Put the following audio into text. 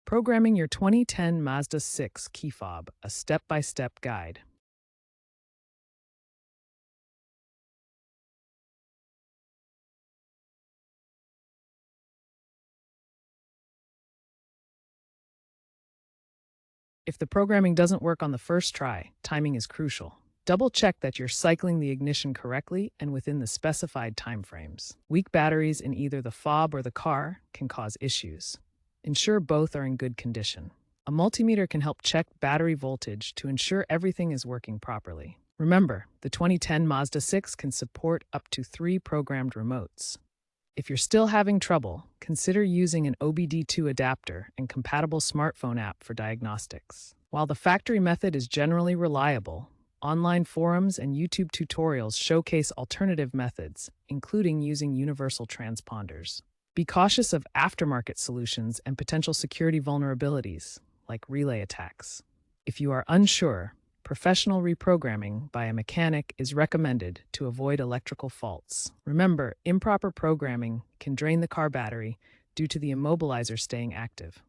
Programming your 2010 Mazda 6 key fob, a step-by-step guide. If the programming doesn't work on the first try, timing is crucial. Double-check that you're cycling the ignition correctly and within the specified timeframes. Weak batteries in either the fob or the car can cause issues. Ensure both are in good condition. A multimeter can help check battery voltage to ensure everything is working properly. Remember, the 2010 Mazda 6 can support up to 3 programmed remotes. If you're still having trouble, consider using an OBD2 adapter and compatible smartphone app for diagnostics. While the factory method is generally reliable, online forums and YouTube tutorials showcase alternative methods, including using universal transponders. Be cautious of aftermarket solutions and potential security vulnerabilities, like relay attacks. If you are unsure, professional reprogramming by a mechanic is recommended to avoid electrical faults. Remember, improper programming can drain the car battery due to the immobilizer staying active.